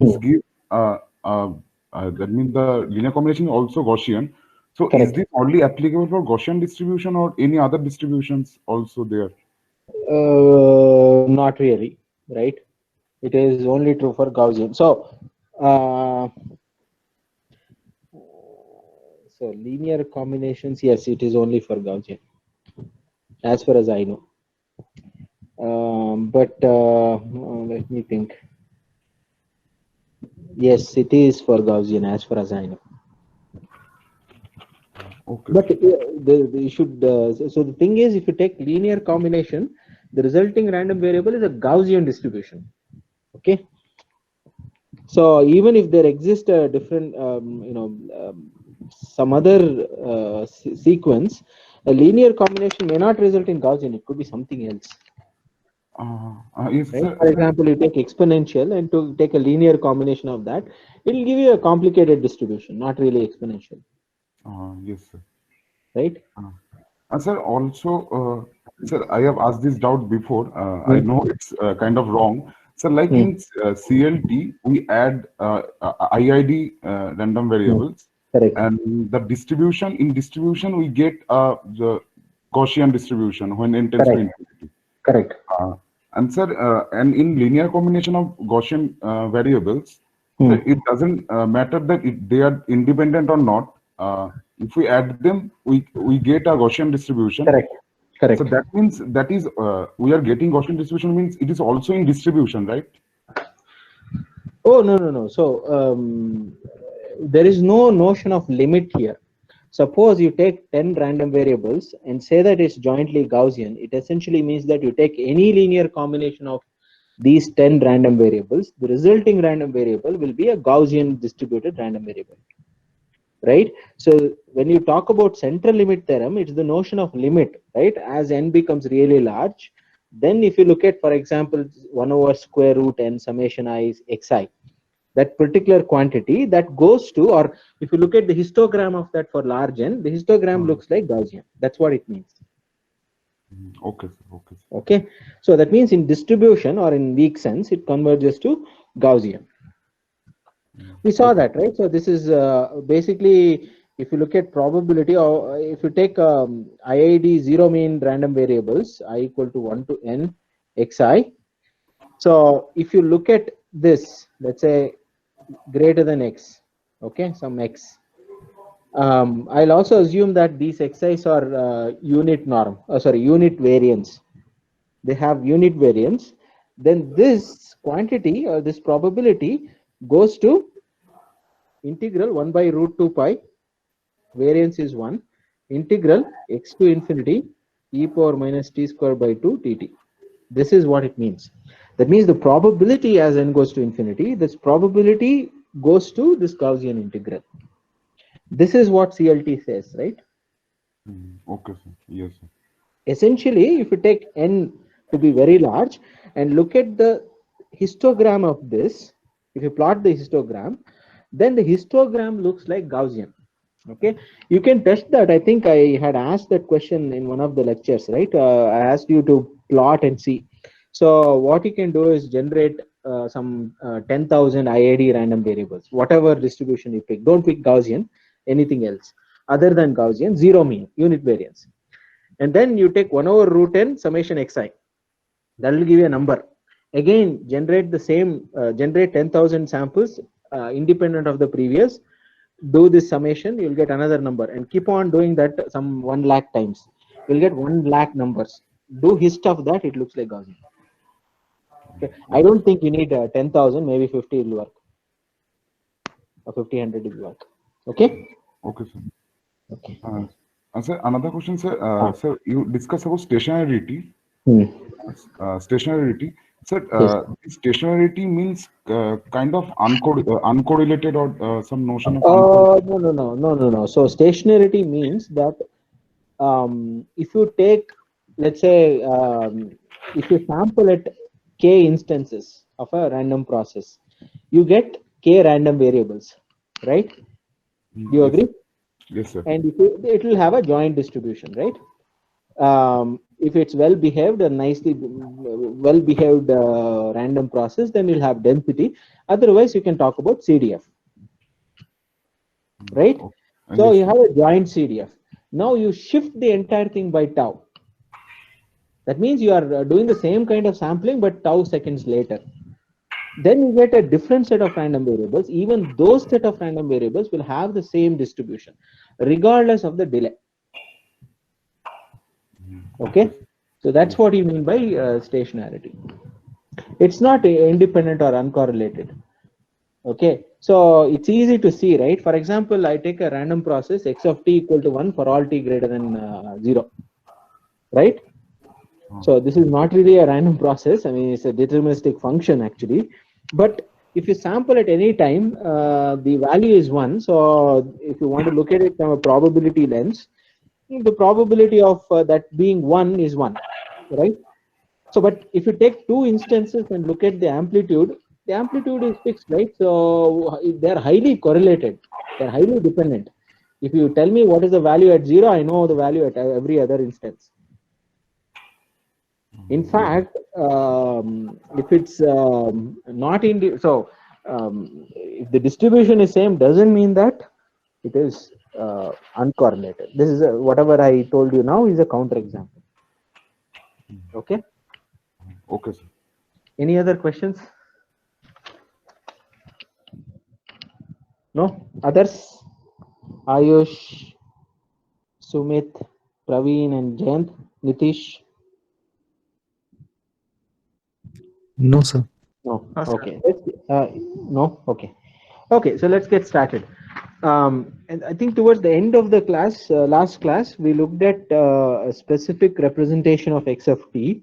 this give that means the linear combination is also Gaussian. So is Correct. this only applicable for Gaussian distribution or any other distributions also there? Not really, right? It is only true for Gaussian. Uh, so linear combinations, yes, it is only for Gaussian, as far as I know. But let me think. Yes, it is for Gaussian, as far as I know. Okay, But sir. you should. So the thing is, if you take linear combination, the resulting random variable is a Gaussian distribution. Okay. So even if there exists a different, some other sequence, a linear combination may not result in Gaussian. It could be something else, Yes, right? sir. For Sir, example, you take exponential and to take a linear combination of that, it will give you a complicated distribution, not really exponential, yes, sir. right? Sir, also, sir, I have asked this doubt before. I Hmm. know it's kind of wrong. So, like Hmm. in CLT, we add IID random Hmm. variables, Correct. and the distribution in distribution we get the Gaussian distribution when n tends to Correct. infinity. Correct. Uh, and sir, and in linear combination of Gaussian variables, so Hmm. it doesn't matter that they are independent or not. If we add them, we get a Gaussian distribution. Correct. So Correct. that means that is we are getting Gaussian distribution means it is also in distribution, right? Oh, no, no, no. So there is no notion of limit here. Suppose you take 10 random variables and say that it's jointly Gaussian, it essentially means that you take any linear combination of these 10 random variables, the resulting random variable will be a Gaussian distributed random variable, right? So when you talk about central limit theorem, it's the notion of limit, right? As n becomes really large, then if you look at, for example, 1 over square root n summation I is xi, that particular quantity that goes to, or if you look at the histogram of that for large n, the histogram Uh, looks like Gaussian. That's what it means. okay, sir. Okay, sir. Okay, so that means in distribution or in weak sense, it converges to Gaussian. We saw Okay. that, right? So this is basically, if you look at probability, or if you take IID zero mean random variables, I equal to 1 to n xi. So if you look at this, let's say greater than x, okay, some x. I'll also assume that these xi's are unit norm, sorry, unit variance. They have unit variance. Then this quantity or this probability goes to integral 1 by root 2 pi, variance is 1, integral x to infinity e power minus t square by 2 dt. This is what it means. That means the probability as n goes to infinity, this probability goes to this Gaussian integral. This is what CLT says, right? Okay, sir. Yes, sir. Essentially, if you take n to be very large and look at the histogram of this, if you plot the histogram, then the histogram looks like Gaussian. Okay, you can test that. I think I had asked that question in one of the lectures, right? I asked you to plot and see. So what you can do is generate some 10,000 IID random variables, whatever distribution you pick. Don't pick Gaussian, anything else other than Gaussian, zero mean, unit variance. And then you take 1 over root n summation xi. That will give you a number. Again, generate the same, generate 10,000 samples independent of the previous, do this summation, you'll get another number, and keep on doing that some 1 lakh times. You'll get 1 lakh numbers. Do hist of that, it looks like Gaussian. Okay. I Okay, don't think you need 10,000, maybe 50 will work, or 50, 100 will work. Okay. okay, sir. Okay. Sir, another question, sir. Ah. Sir, you discuss about stationarity. Hmm. Stationarity. Sir, Yes. stationarity means kind of uncorrelated or some notion of uncorrelated. No, no, no, no, no, no. So stationarity means that if you take, let's say, if you sample at k instances of a random process, you get k random variables, right? Do you Yes, agree? sir. Yes, sir. And if you, it will have a joint distribution, right? If it's well behaved and nicely well behaved random process, then you'll have density. Otherwise, you can talk about CDF, right? Okay. So you Understood. have a joint CDF. Now you shift the entire thing by tau. That means you are doing the same kind of sampling, but tau seconds later. Then you get a different set of random variables. Even those set of random variables will have the same distribution, regardless of the delay. Okay, so that's Yes. what you mean by stationarity. It's not independent or uncorrelated. Okay, so it's easy to see, right? For example, I take a random process x of t equal to 1 for all t greater than 0, right? So this is not really a random process. I mean, it's a deterministic function actually. But if you sample at any time, the value is 1. So if you want to look at it from a probability lens, the probability of that being 1 is 1, right? So, but if you take two instances and look at the amplitude is fixed, right? So they're highly correlated. They're highly dependent. If you tell me what is the value at 0, I know the value at every other instance. In fact, if it's not in the, so if the distribution is same, doesn't mean that it is uncorrelated. This is whatever I told you now is a counter example. Okay. Okay, sir. Any other questions? No? Others? Ayush, Sumit, Praveen, and Jayant, Nitish? No, sir. No. No, sir. Okay. No. Okay. Okay. So let's get started. And I think towards the end of the class, last class, we looked at a specific representation of x of t,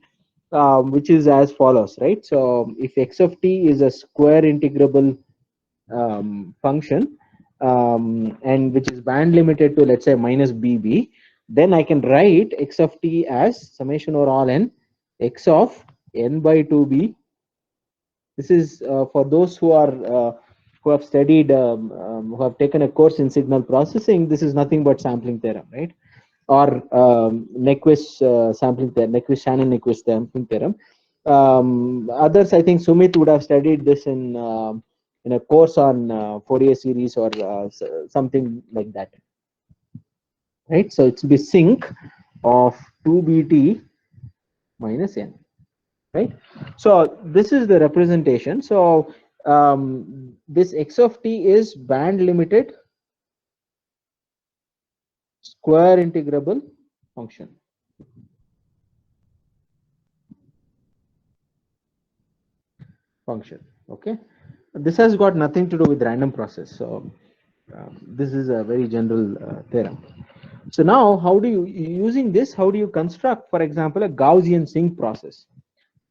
which is as follows, right? So if x of t is a square integrable function, and which is band limited to, let's say, minus bb, then I can write x of t as summation over all n x of n by 2b. This is for those who are who have studied, who have taken a course in signal processing. This is nothing but sampling theorem, right? Or Nyquist sampling theorem, Nyquist sampling theorem. Others, I think Sumit would have studied this in a course on Fourier series or something like that, right? So it's be sinc of 2bt minus n, right? So this is the representation. So this x of t is band limited square integrable function. Okay, this has got nothing to do with random process. So this is a very general theorem. So now, how do you, using this, how do you construct, for example, a Gaussian sinc process,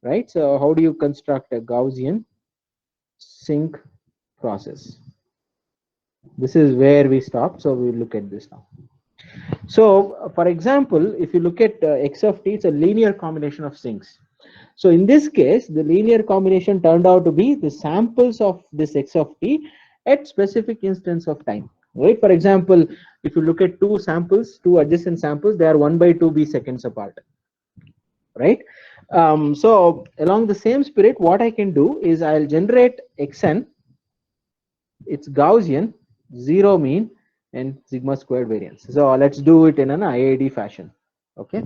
right? So how do you construct a Gaussian sinc process? This is where we stop. So we look at this now. So for example, if you look at x of t, it's a linear combination of sinks. So in this case, the linear combination turned out to be the samples of this x of t at specific instance of time, right? For example, if you look at two samples, two adjacent samples, they are 1 by 2b seconds apart, right? So along the same spirit, what I can do is I'll generate xn, it's Gaussian, zero mean, and sigma squared variance. So let's do it in an IID fashion. Okay,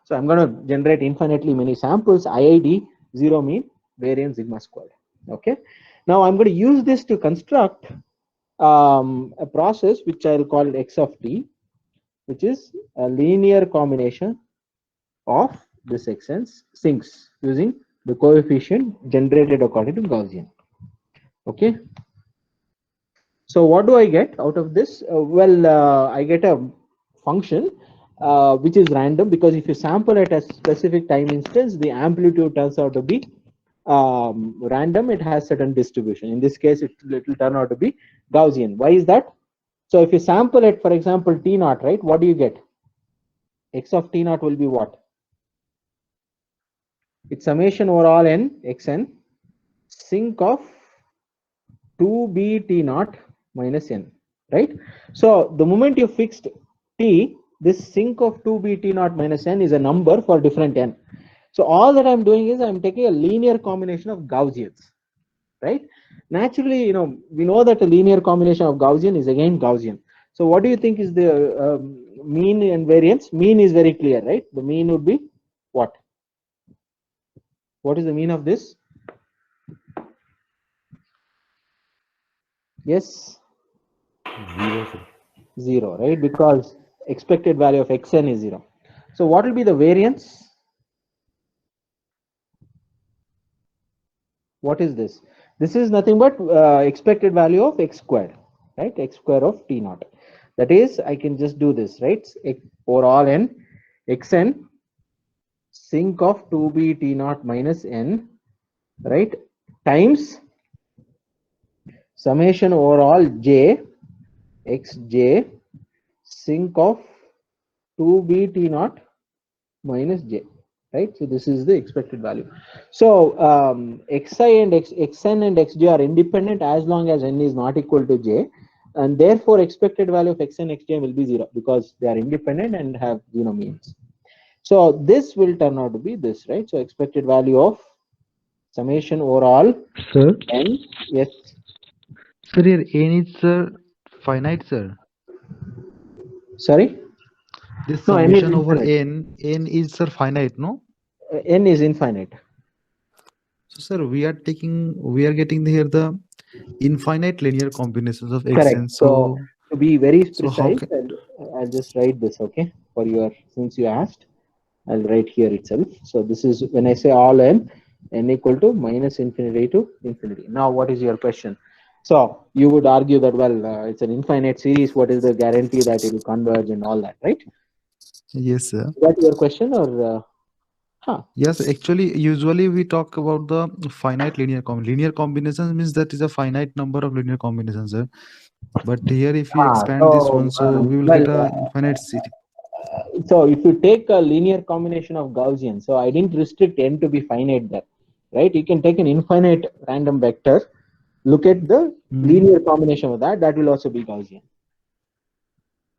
so I'm going to generate infinitely many samples, IID, zero mean, variance, sigma squared. Okay, now I'm going to use this to construct a process which I'll call it x of t, which is a linear combination of this xn sinks using the coefficient generated according to Gaussian. Okay. So what do I get out of this? I get a function which is random, because if you sample at a specific time instance, the amplitude turns out to be random. It has certain distribution. In this case, it will turn out to be Gaussian. Why is that? So if you sample it, for example, t naught, right? What do you get? X of t naught will be what? It's summation over all n xn sinc of 2b t naught minus n, right? So the moment you fixed t, this sink of 2b t naught minus n is a number for different n. So all that I'm doing is I'm taking a linear combination of Gaussians, right? Naturally, we know that a linear combination of Gaussian is again Gaussian. So what do you think is the mean and variance? Mean is very clear, right? The mean would be what? What is the mean of this? Yes, 0, sir. 0, right? Because expected value of xn is 0. So what will be the variance? What is this? This is nothing but expected value of x squared, right? X square of t naught. That is, I can just do this, right? For all n, xn sink of 2b t naught minus n, right? Times summation over all j xj sink of 2b t naught minus j, right? So this is the expected value. So xi and xn and xj are independent as long as n is not equal to j, and therefore expected value of xn xj will be 0 because they are independent and have means. So this will turn out to be this, right? So expected value of summation over all Sir, n. Yes. sir, here n is finite, sir. Sorry. This No, n is summation over infinite. n is sir finite, no? N is infinite. So, sir, we are getting here the infinite linear combinations of Correct. xn. So to be very So how precise, can I'll just write this, okay? For your, since you asked, I'll write here itself. So this is when I say all n equal to minus infinity to infinity. Now, what is your question? So you would argue that, well, it's an infinite series. What is the guarantee that it will converge and all that, right? yes, sir. Is that your question or? Yes, actually, usually we talk about the finite linear combinations means that is a finite number of linear combinations, sir. But here, if we expand this one, so we will get a infinite series. So if you take a linear combination of Gaussian, so I didn't restrict n to be finite there, right? You can take an infinite random vector, look at the linear combination of that will also be Gaussian,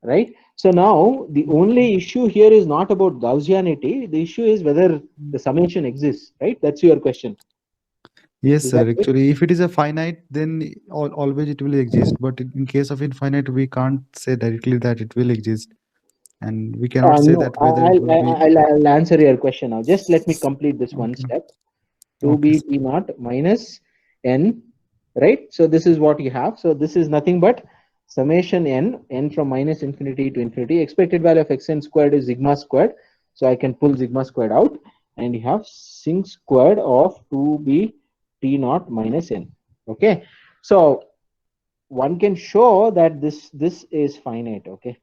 right? So now the only issue here is not about Gaussianity. The issue is whether the summation exists, right? That's your question. Yes, Is sir. that it? Actually, if it is a finite, then always it will exist. But in case of infinite, we can't say directly that it will exist, and we cannot say No, that whether it will be. I'll answer your question now. Just let me complete this one Okay. step. Okay, 2b sir. t naught minus n, right? So this is what you have. So this is nothing but summation n from minus infinity to infinity. Expected value of xn squared is sigma squared. So I can pull sigma squared out, and you have sink squared of 2b t naught minus n. Okay. So one can show that this is finite. Okay.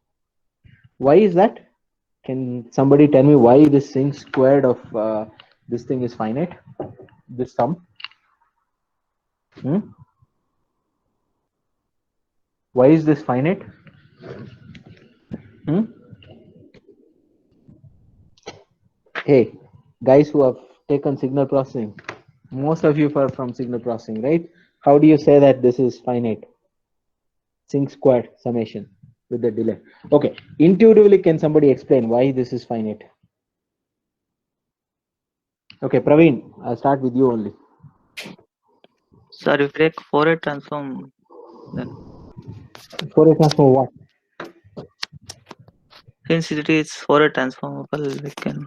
Why is that? Can somebody tell me why this sink squared of this thing is finite? This sum? Why is this finite? Hey, guys who have taken signal processing, most of you are from signal processing, right? How do you say that this is finite? Sink squared summation with the delay. Okay, intuitively, can somebody explain why this is finite? Okay, Praveen, I'll start with you only. Sir, if you take Fourier transform, then Fourier transform what? since it is Fourier transformable, we can.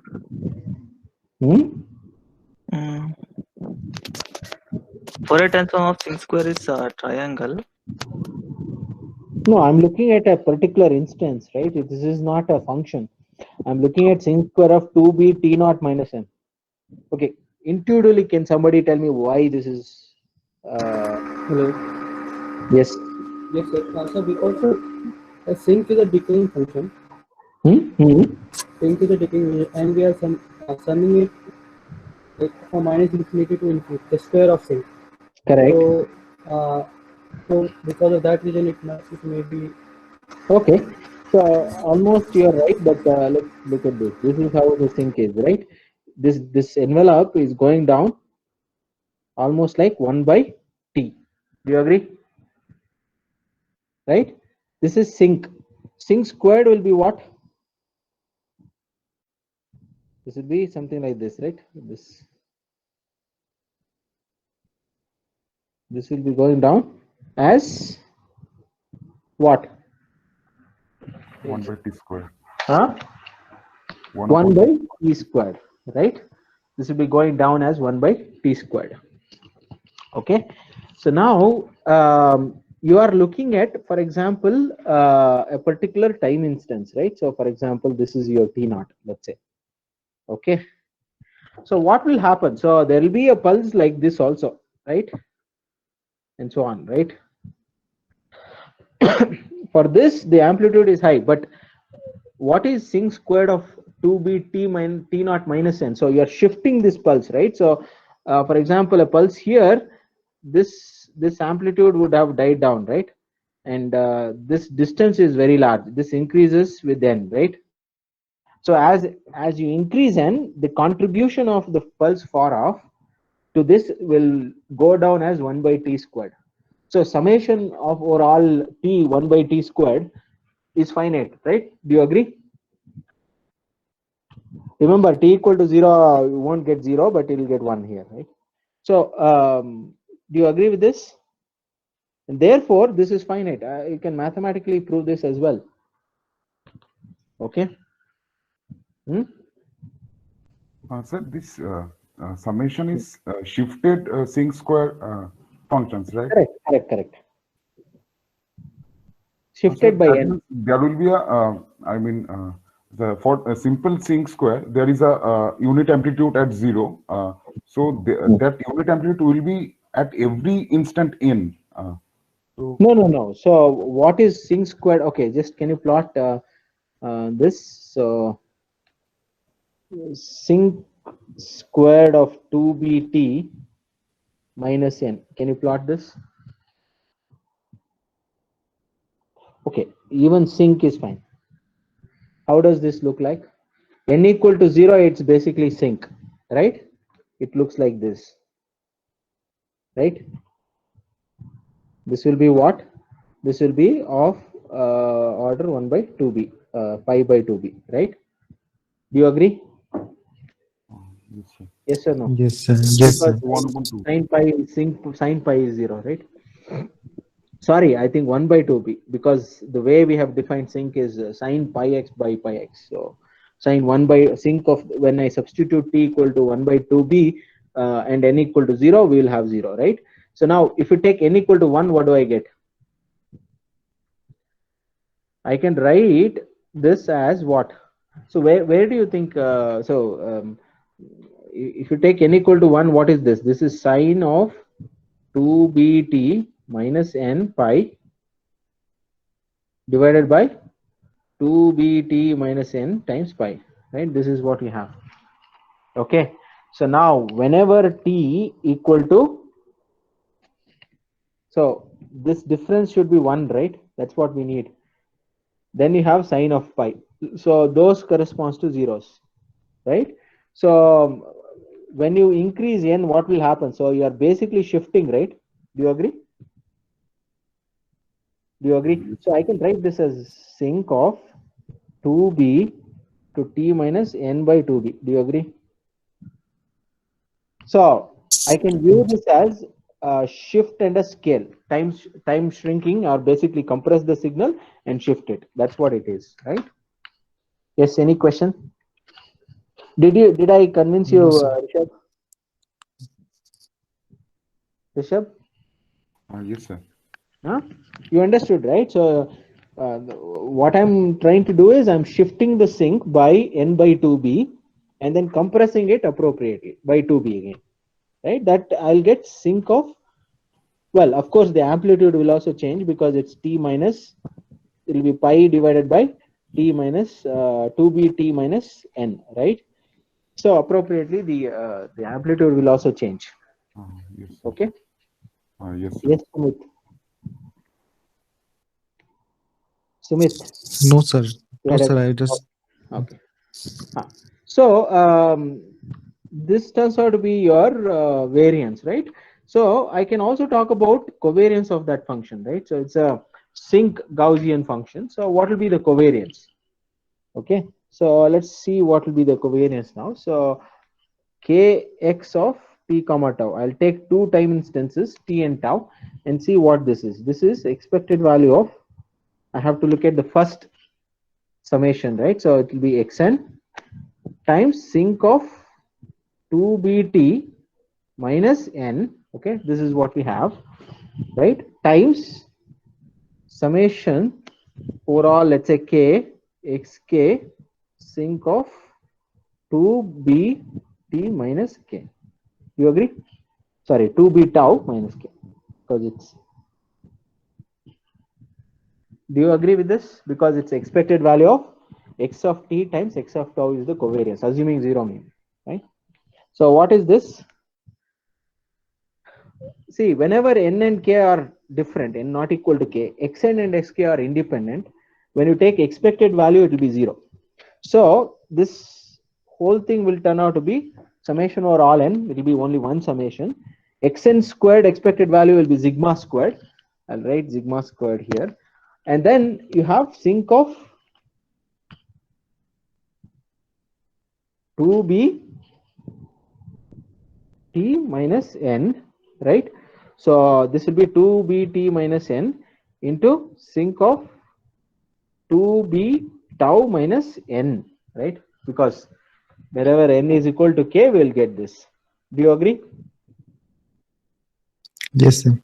Fourier transform of sink square is a triangle. No, I'm looking at a particular instance, right? This is not a function. I'm looking at sink square of 2b t naught minus n. Okay, intuitively, can somebody tell me why this is? Hello. Yes. Yes, sir. So because a sink is a decaying function. Sink is a decaying function, and we are summing it from minus infinity to infinity, the square of sink. Correct. So because of that reason, it may be. Okay. So almost you're right, but let's look at this. This is how the sink is, right? This envelope is going down almost like 1 by t. Do you agree? Right? This is sink. Sink squared will be what? This will be something like this, right? This will be going down as what? 1 by t square. Huh? 1 by t squared, right? This will be going down as 1 by t squared. Okay. So now you are looking at, for example, a particular time instance, right? So for example, this is your t naught, let's say. Okay. So what will happen? So there will be a pulse like this also, right? And so on, right? For this, the amplitude is high, but what is sinc squared of 2b t minus t naught minus n? So you are shifting this pulse, right? So for example, a pulse here, this amplitude would have died down, right? And this distance is very large. This increases with n, right? So as you increase n, the contribution of the pulse far off to this will go down as 1 by t squared. So summation of overall t 1 by t squared is finite, right? Do you agree? Remember, t equal to 0, you won't get 0, but you'll get 1 here, right? So do you agree with this? And therefore, this is finite. You can mathematically prove this as well. Okay. Sir, this summation is shifted sinc square functions, right? Correct. Shifted by n. There will be a, for a simple sinc square, there is a unit amplitude at 0. So that unit amplitude will be at every instant n. No. So what is sinc squared? Okay, just can you plot this? So sinc squared of 2bt minus n. Can you plot this? Okay, even sinc is fine. How does this look like? N equal to 0, it's basically sinc, right? It looks like this, right? This will be what? This will be of order 1 by 2b, pi by 2b, right? Do you agree? Yes or no? Yes, sir. Yes, sir. Sin pi is 0, right? Sorry, I think 1 by 2b, because the way we have defined sinc is sin pi x by pi x. So sin 1 by sinc of, when I substitute t equal to 1 by 2b and n equal to 0, we will have 0, right? So now if you take n equal to 1, what do I get? I can write this as what? So where do you think, if you take n equal to 1, what is this? This is sine of 2bt minus n pi divided by 2bt minus n times pi, right? This is what we have. Okay. So now whenever t equal to, so this difference should be 1, right? That's what we need. Then you have sine of pi. So those corresponds to zeros, right? So when you increase n, what will happen? So you are basically shifting, right? Do you agree? Do you agree? So I can write this as sinc of 2b to t minus n by 2b. Do you agree? So I can view this as a shift and a scale. Time shrinking, or basically compress the signal and shift it. That's what it is, right? Yes, any question? Did I convince you, Rishabh? Rishabh? Yes, sir. Huh? You understood, right? So what I'm trying to do is I'm shifting the sinc by n by 2b and then compressing it appropriately by 2b again, right? That I'll get sinc of, well, of course the amplitude will also change because it's t minus, it will be pi divided by t minus 2b t minus n, right? So appropriately the amplitude will also change. Yes, sir. Okay. Yes, sir. Yes, Sumit. No, sir. No, sir. I just. Okay. So this turns out to be your variance, right? So I can also talk about covariance of that function, right? So it's a sinc Gaussian function. So what will be the covariance? Okay. So let's see what will be the covariance now. So kx of t comma tau. I'll take two time instances t and tau and see what this is. This is expected value of, I have to look at the first summation, right? So it will be xn times sinc of 2bt minus n. Okay, this is what we have, right? Times summation overall, let's say k xk sinc of 2bt minus k. You agree? Sorry, 2b tau minus k, because it's, do you agree with this? Because it's expected value of x of t times x of tau is the covariance, assuming zero mean, right? So what is this? See, whenever n and k are different, n not equal to k, xn and xk are independent. When you take expected value, it will be zero. So this whole thing will turn out to be summation over all n. It will be only one summation. Xn squared expected value will be sigma squared. I'll write sigma squared here. And then you have sinc of 2b t minus n, right? So this will be 2bt minus n into sinc of 2b tau minus n, right? Because wherever n is equal to k, we will get this. Do you agree? Yes, sir.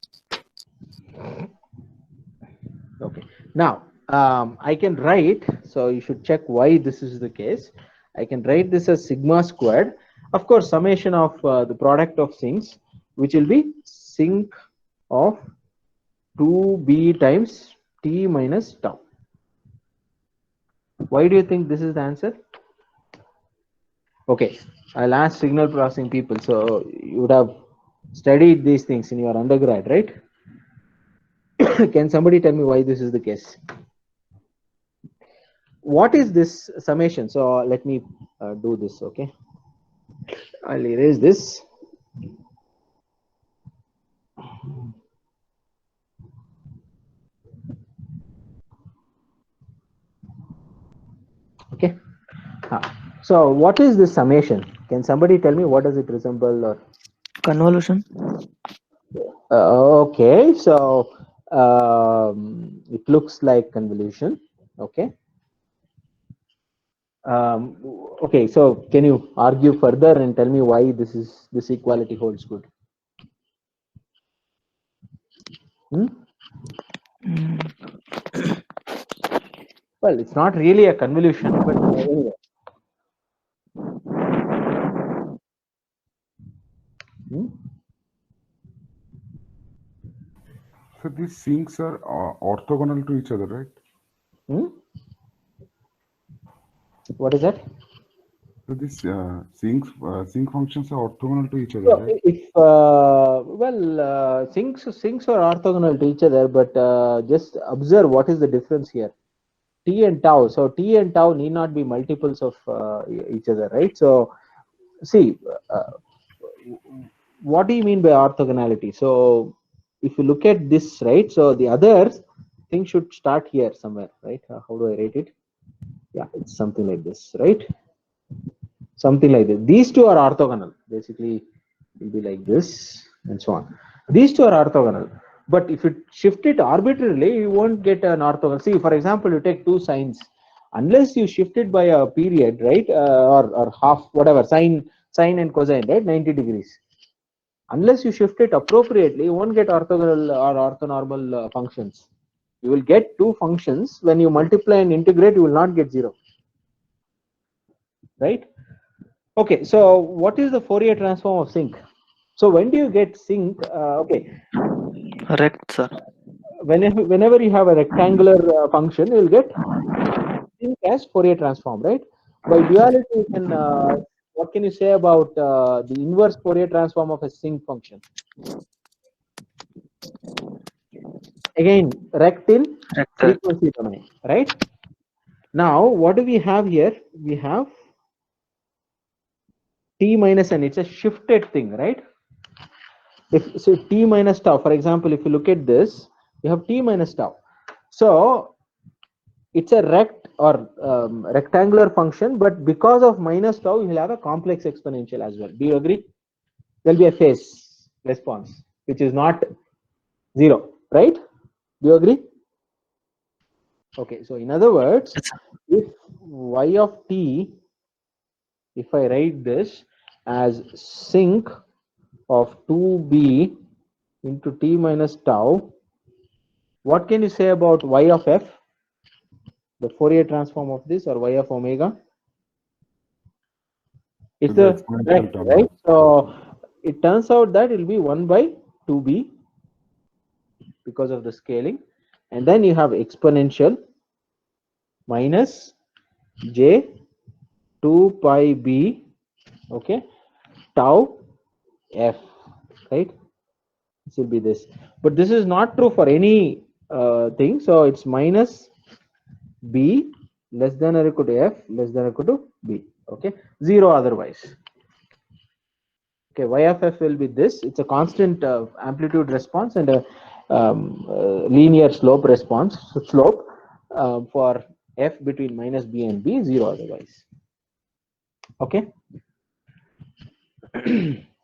Okay. Now, I can write, so you should check why this is the case. I can write this as sigma squared. Of course, summation of the product of sincs, which will be sinc of 2b times t minus tau. Why do you think this is the answer? Okay, I'll ask signal processing people. So you would have studied these things in your undergrad, right? Can somebody tell me why this is the case? What is this summation? So let me do this, okay? I'll erase this. Okay. So what is this summation? Can somebody tell me what does it resemble? Or Convolution. okay, so it looks like convolution. Okay. Okay, so can you argue further and tell me why this equality holds good? Well, it's not really a convolution, but anyway. So these sinks are orthogonal to each other, right? What is that? So these sink functions are orthogonal to each other, So right? if sinks are orthogonal to each other, but just observe what is the difference here. T and tau. So T and tau need not be multiples of each other, right? So see, what do you mean by orthogonality? So if you look at this, right? So the other thing should start here somewhere, right? How do I write it? Yeah, it's something like this, right? Something like this. These two are orthogonal. Basically, it will be like this and so on. These two are orthogonal. But if you shift it arbitrarily, you won't get an orthogonal. See, for example, you take two sines. Unless you shift it by a period, right, or half, whatever, sine and cosine, right, 90 degrees. Unless you shift it appropriately, you won't get orthogonal or orthonormal functions. You will get two functions. When you multiply and integrate, you will not get zero. Right? Okay, so what is the Fourier transform of sinc? So when do you get sinc? Okay. Rect, sir. Whenever you have a rectangular function, you will get sinc as Fourier transform, right? By duality, you can, what can you say about the inverse Fourier transform of a sinc function? Again, rect in frequency domain, right? Now, what do we have here? We have t minus n. It's a shifted thing, right? If so, t minus tau, for example, if you look at this, you have t minus tau. So it's a rect or rectangular function, but because of minus tau, you will have a complex exponential as well. Do you agree? There'll be a phase response, which is not 0, right? Do you agree? Okay, so in other words, if y of t, if I write this as sinc of 2b into t minus tau, what can you say about y of f, the Fourier transform of this, or y of omega? It's The the exponential correct, term. right? So it turns out that it will be 1 by 2b because of the scaling, and then you have exponential minus j 2 pi b, okay, tau f, right? This will be this, but this is not true for any thing, so it's minus b less than or equal to f less than or equal to b, okay, 0 otherwise. Okay, y of f will be this. It's a constant amplitude response and a linear slope response. So slope for f between minus b and b, 0 otherwise. Okay.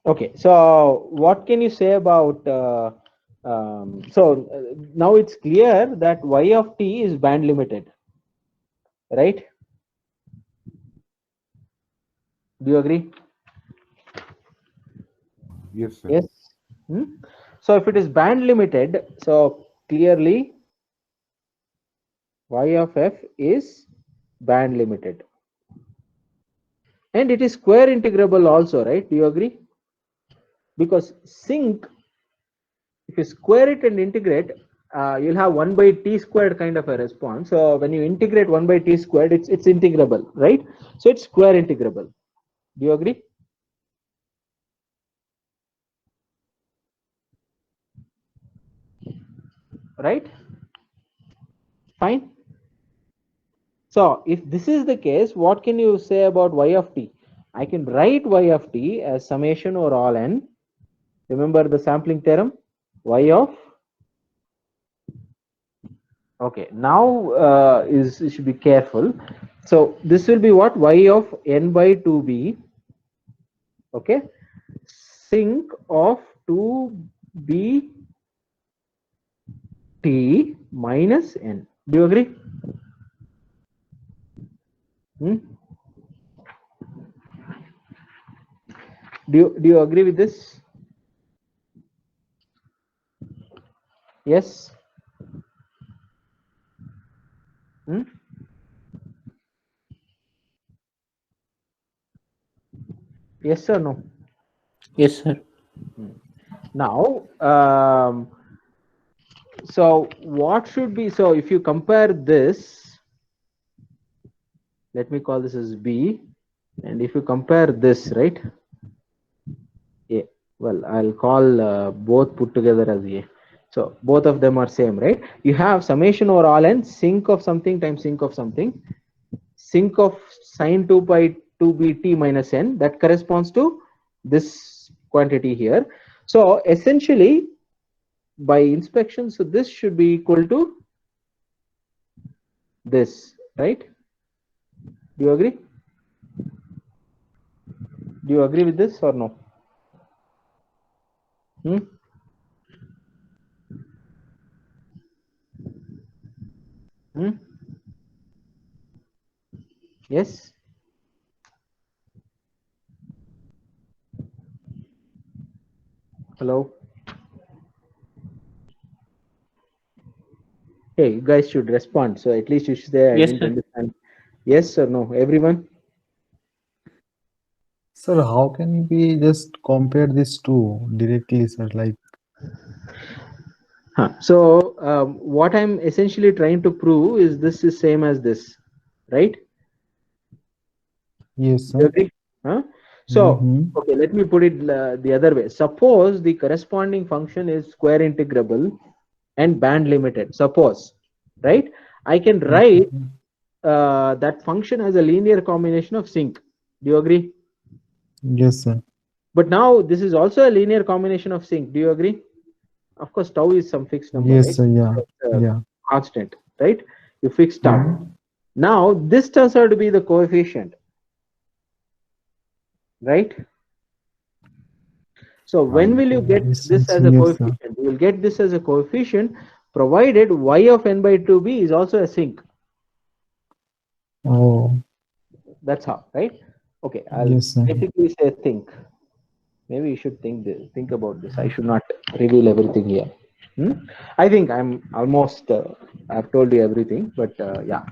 Okay. So what can you say about? Now it's clear that y of t is band limited, right? Do you agree? Yes, sir. Yes. So if it is band limited, so clearly y of f is band limited, and it is square integrable also, right? Do you agree? Because sinc, if you square it and integrate, you'll have 1 by t squared kind of a response. So when you integrate 1 by t squared, it's integrable, right? So it's square integrable. Do you agree? Right? Fine. So if this is the case, what can you say about y of t? I can write y of t as summation over all n. Remember the sampling theorem? Y of, okay, now you should be careful. So this will be what? Y of n by 2b, okay, sinc of 2b t minus n. Do you agree? Do you agree with this? Yes. Yes or no? Yes, sir. Now, so what should be, so if you compare this, let me call this as B, and if you compare this, right? A, well, I'll call both put together as A. So both of them are same, right? You have summation over all n, sinc of something times sinc of something, sinc of sine 2 pi 2b t minus n, that corresponds to this quantity here. So essentially, by inspection, so this should be equal to this, right? Do you agree? Do you agree with this or no? Yes. Hello. Hey, you guys should respond. So at least you should say I Yes, didn't sir. understand. Yes or no? Everyone? Sir, how can we just compare these two directly, sir? Like, So what I'm essentially trying to prove is this is same as this, right? yes, Do you sir. agree? So, Mm-hmm. okay, let me put it the other way. Suppose the corresponding function is square integrable and band limited. Suppose, right? I can write that function as a linear combination of sinc. Do you agree? Yes, sir. But now this is also a linear combination of sinc. Do you agree? Of course, tau is some fixed number, Yes, right? sir. Yeah. It's a Yeah. constant, right? You fix tau. Now this turns out to be the coefficient, right? So when will you get this as a coefficient? You will get this as a coefficient provided y of n by 2b is also a sinc. Oh, That's how, right? Okay, I'll yes, sir. basically say think. Maybe you should think about this. I should not reveal everything here. I think I'm almost, I've told you everything, but yeah,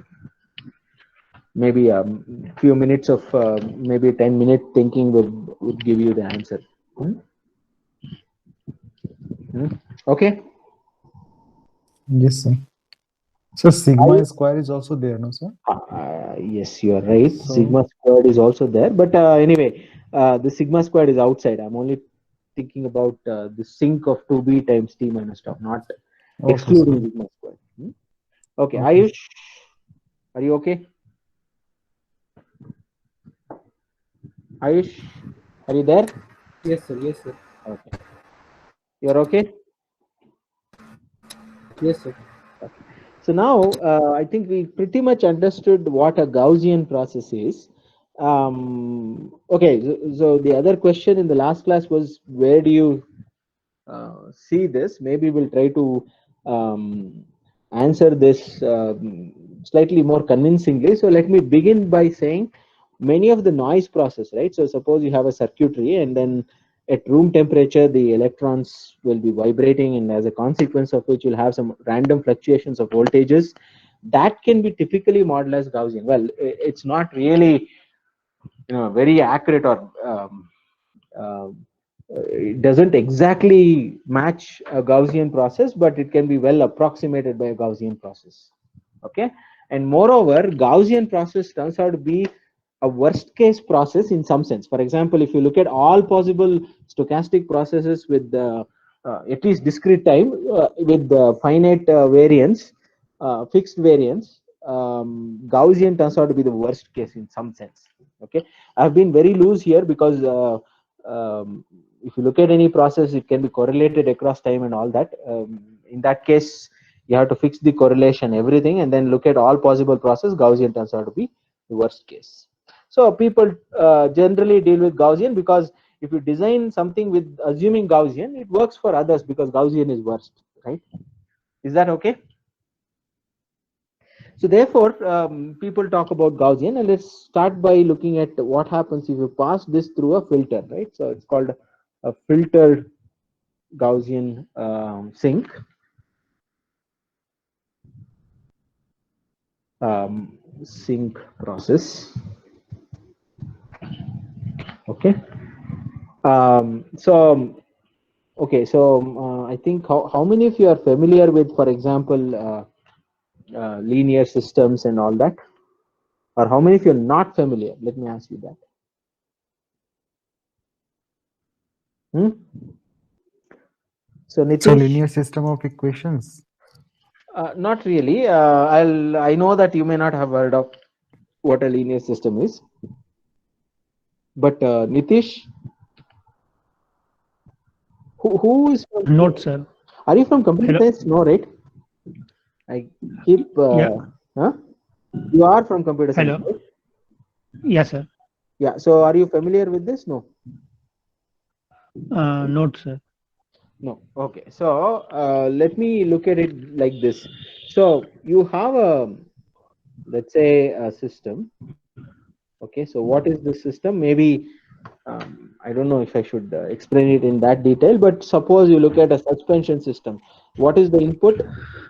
maybe a few minutes of, maybe 10-minute thinking would give you the answer. Okay. Yes, sir. So sigma square is also there, no, sir? Yes, you are right. So- Sigma squared is also there, but anyway, the sigma squared is outside. I'm only thinking about the sinc of 2b times t minus tau, not Okay, excluding sir. sigma squared. Okay, Okay. Ayush, are you okay? Ayush, are you there? Yes, sir. Yes, sir. Okay, you're okay. Yes, sir. So now I think we pretty much understood what a Gaussian process is. Okay, so the other question in the last class was, where do you see this? Maybe we'll try to answer this slightly more convincingly. So let me begin by saying many of the noise process, right? So suppose you have a circuitry, and then at room temperature the electrons will be vibrating, and as a consequence of which you'll have some random fluctuations of voltages that can be typically modeled as Gaussian. Well, it's not really very accurate, or it doesn't exactly match a Gaussian process, but it can be well approximated by a Gaussian process. Okay, and moreover, Gaussian process turns out to be a worst case process in some sense. For example, if you look at all possible stochastic processes with at least discrete time, with finite variance, fixed variance, Gaussian turns out to be the worst case in some sense. Okay, I've been very loose here because if you look at any process, it can be correlated across time and all that. In that case, you have to fix the correlation, everything, and then look at all possible process. Gaussian turns out to be the worst case. So people generally deal with Gaussian because if you design something with assuming Gaussian, it works for others because Gaussian is worst, right? Is that okay? So therefore, people talk about Gaussian, and let's start by looking at what happens if you pass this through a filter, right? So it's called a filtered Gaussian sinc. Sinc process. Okay. Okay, so I think how many of you are familiar with, for example, linear systems and all that, or how many of you are not familiar? Let me ask you that. So Nitish, So linear system of equations. not really. I know that you may not have heard of what a linear system is, but Nitish, who is from, Not, sir. are you from computer Hello? science? No, right? I keep. Yeah. Huh? You are from computer science, Hello. right? Yes, sir. Yeah. So are you familiar with this? No. Not, sir. No. Okay. So let me look at it like this. So you have a, let's say, a system. Okay. So what is the system? Maybe I don't know if I should explain it in that detail, but suppose you look at a suspension system. What is the input?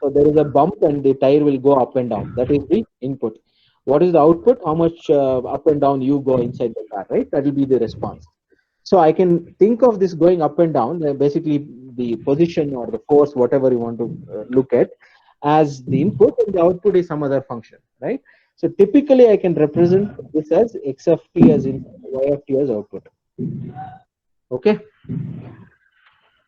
So there is a bump and the tire will go up and down. That is the input. What is the output? How much up and down you go inside the car, right? That will be the response. So I can think of this going up and down, basically the position or the force, whatever you want to look at, as the input, and the output is some other function, right? So typically I can represent this as x of t as input, y of t as output. Okay.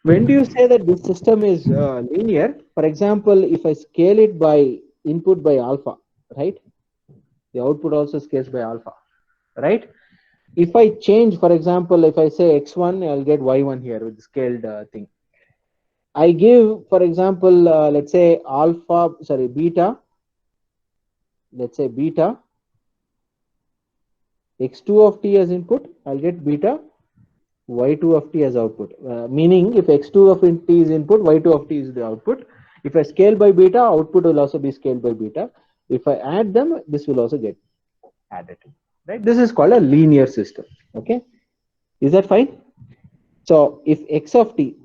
When do you say that this system is linear? For example, if I scale it by input by alpha, right? The output also scales by alpha, right? If I change, for example, if I say x1, I'll get y1 here with the scaled thing. I give, for example, let's say beta let's say beta x2 of t as input, I'll get beta y2 of t as output. Meaning if x2 of t is input, y2 of t is the output. If I scale by beta, output will also be scaled by beta. If I add them, this will also get added. Right? This is called a linear system. Okay, is that fine? So if x of t,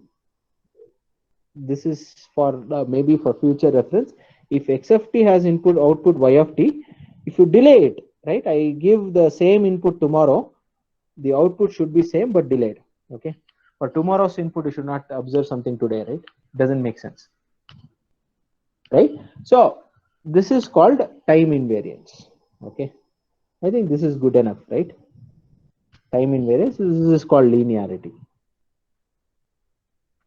this is for maybe for future reference. If x of t has input output y of t, if you delay it, right? I give the same input tomorrow, the output should be same but delayed. Okay, for tomorrow's input you should not observe something today, right? Doesn't make sense, right? So this is called time invariance. Okay, I think this is good enough, right? Time invariance, this is called linearity.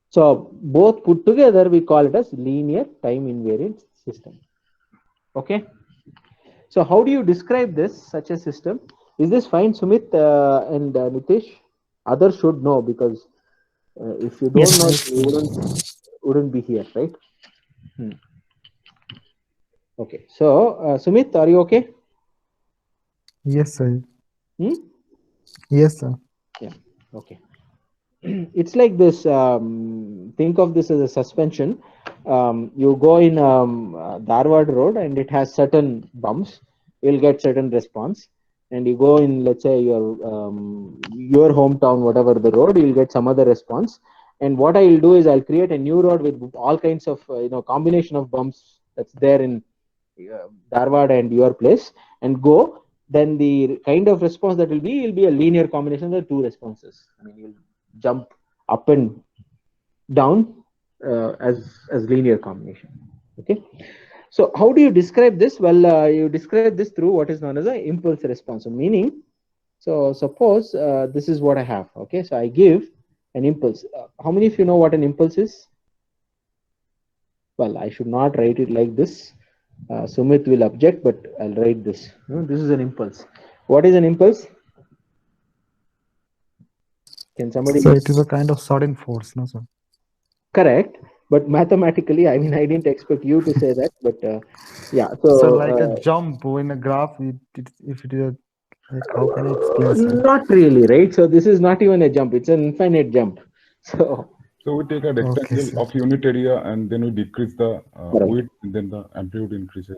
So both put together we call it as linear time invariant system. Okay, so how do you describe this, such a system? Is this fine, Sumit and Nitish? Others should know, because if you don't Yes, know, sir. you wouldn't be here, right? Okay, so Sumit, are you okay? Yes, sir. Hmm? Yes, sir. Yeah, okay. It's like this, think of this as a suspension. You go in Dharwad road and it has certain bumps, you'll get certain response. And you go in, let's say your hometown, whatever the road, you'll get some other response. And what I'll do is I'll create a new road with all kinds of combination of bumps that's there in Dharwad and your place, and go. Then the kind of response that will be a linear combination of the two responses. I mean, you'll jump up and down as linear combination. Okay, so how do you describe this? Well, you describe this through what is known as an impulse response. So meaning, so suppose this is what I have. Okay, so I give an impulse. How many of you know what an impulse is? Well, I should not write it like this. Sumit will object, but I'll write this. This is an impulse. What is an impulse? Can somebody? So it is a kind of sudden force, no, sir? Correct, but mathematically, I mean, I didn't expect you to say that, but yeah. So So like a jump in a graph, if it is a, like, how can I explain, sir? not really, right? So this is not even a jump; it's an infinite jump. So we take a rectangle sir. of unit area and then we decrease the Correct. width, and then the amplitude increases.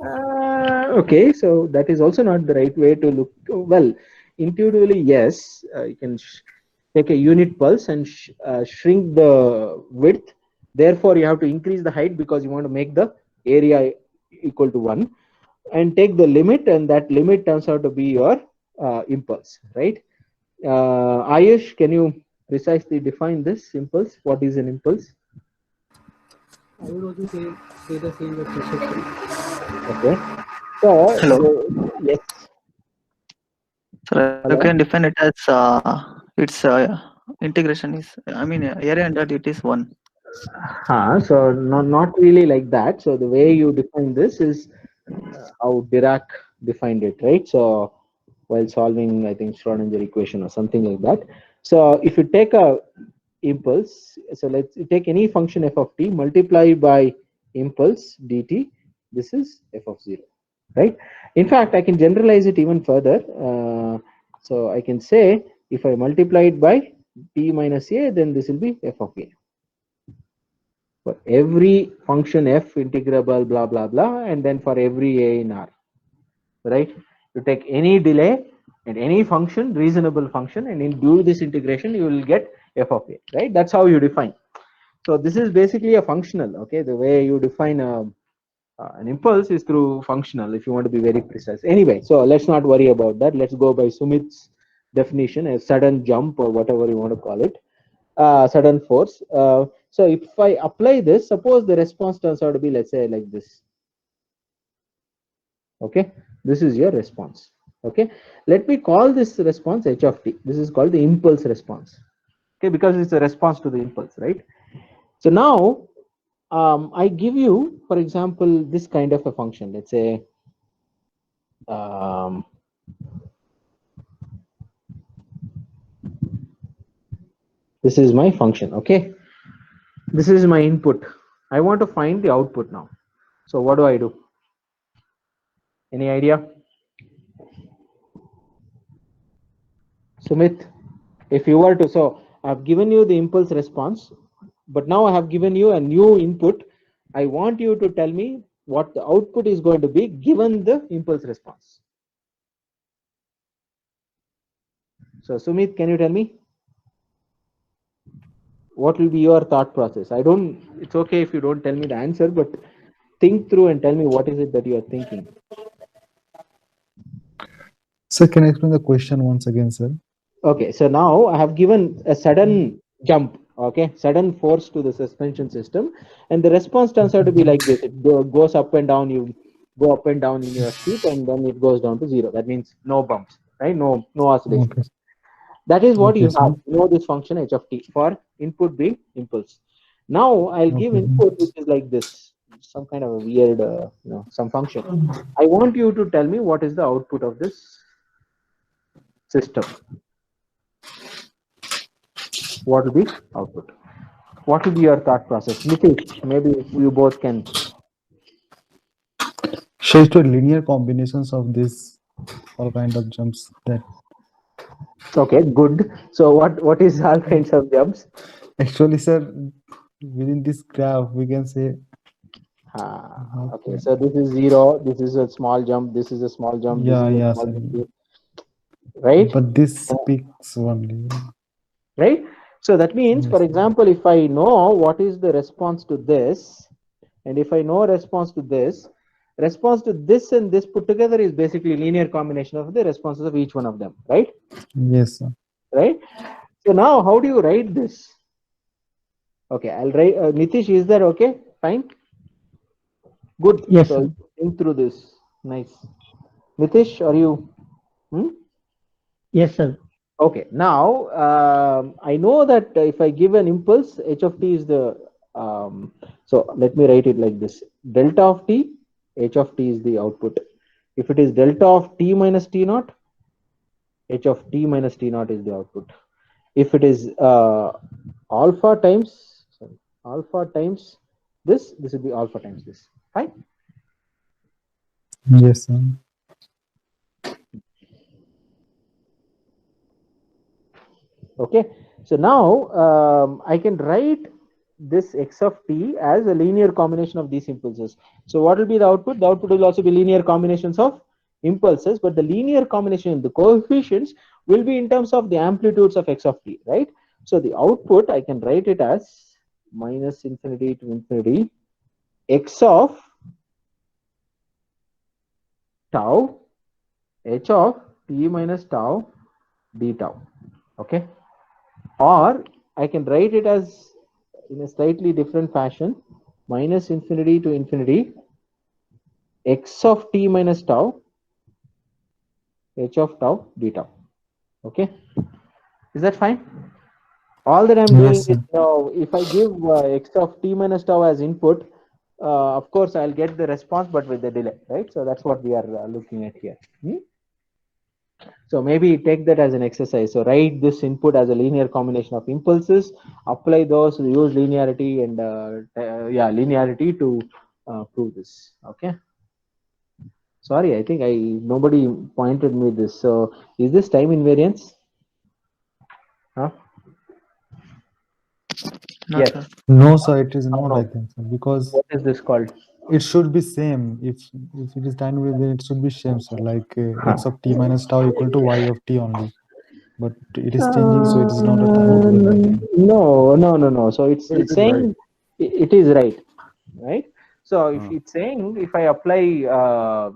Okay, so that is also not the right way to look. Well, intuitively, yes, you can take a unit pulse and shrink the width. Therefore, you have to increase the height because you want to make the area equal to 1, and take the limit, and that limit turns out to be your impulse, right? Ayush, can you precisely define this impulse? What is an impulse? I would also say the same with perception. Okay. So, Hello. yes. So you Hello? can define it as its integration is, I mean, area under it is 1. So not really like that. So the way you define this is how Dirac defined it, right? So while solving, I think, Schrodinger equation or something like that. So if you take a impulse, so let's take any function f of t, multiply by impulse dt, this is f of 0, right? In fact, I can generalize it even further. So I can say if I multiply it by t minus a, then this will be f of a. For every function f integrable blah blah blah, and then for every a in R, right? You take any delay and any function, reasonable function, and in do this integration, you will get f of a, right? That's how you define. So this is basically a functional. Okay, the way you define an impulse is through functional, if you want to be very precise. Anyway, so let's not worry about that. Let's go by Sumit's definition, a sudden jump or whatever you want to call it, sudden force. So if I apply this, suppose the response turns out to be, let's say, like this. Okay, this is your response. Okay, let me call this response h of t. This is called the impulse response. Okay, because it's a response to the impulse, right? So now I give you, for example, this kind of a function. Let's say this is my function. Okay, this is my input. I want to find the output now. So what do I do? Any idea? Sumit, if you were to, so I've given you the impulse response, but now I have given you a new input. I want you to tell me what the output is going to be given the impulse response. So Sumit, can you tell me? What will be your thought process? It's okay if you don't tell me the answer, but think through and tell me what is it that you are thinking. Sir, can I explain the question once again, sir? Okay, so now I have given a sudden jump, okay, sudden force to the suspension system, and the response turns out to be like this. It goes up and down, you go up and down in your seat, and then it goes down to 0. That means no bumps, right? No oscillation. Okay. That is what you Okay, have. sir. You know this function h of t for input being impulse. Now I'll give Okay. input which is like this, some kind of a weird, some function. I want you to tell me what is the output of this system. What will be output? What will be your thought process? Nitish, maybe you both can. Show it to linear combinations of this all kind of jumps that Okay, good. So what is all kinds of jumps? actually, sir, within this graph we can say Okay, so this is 0. This is a small jump. This is a small jump. This yeah, is a yeah, small sir. jump. Right? But this peaks only. Right? So that means, Yes. for example, if I know what is the response to this, and if I know response to this and this put together is basically linear combination of the responses of each one of them, right? Yes, sir. Right? So now how do you write this? Okay, I'll write, Nitish, is that okay? Fine? Good. Yes, So sir. think through this. Nice. Nitish, are you? Yes, sir. Okay, now I know that if I give an impulse, h of t is the, so let me write it like this. Delta of t, h of t is the output. If it is delta of t minus t naught, h of t minus t naught is the output. If it is alpha times this will be alpha times this. Fine? Yes, sir. Okay, so now I can write this x of t as a linear combination of these impulses. So what will be the output? The output will also be linear combinations of impulses, but the linear combination, the coefficients will be in terms of the amplitudes of x of t, right? So the output, I can write it as minus infinity to infinity x of tau h of t minus tau d tau. Okay, or I can write it as in a slightly different fashion, minus infinity to infinity x of t minus tau h of tau d tau. Okay, is that fine? All that I'm doing Yes, is, sir. if I give x of t minus tau as input, of course I'll get the response, but with the delay, right? So that's what we are looking at here. So maybe take that as an exercise. So write this input as a linear combination of impulses, apply those, use linearity and linearity to prove this. Okay. Sorry, I think nobody pointed me this. So is this time invariance? Huh? No, Yes. sir. No, sir, it is not, No. I think, sir, because What is this called? it should be same. If it is time with it should be same, sir. Like x of t minus tau equal to y of t only. But it is changing, so it is not a time variable, I think. No. So it's So it is saying right. it is right? So if it's saying, if I apply,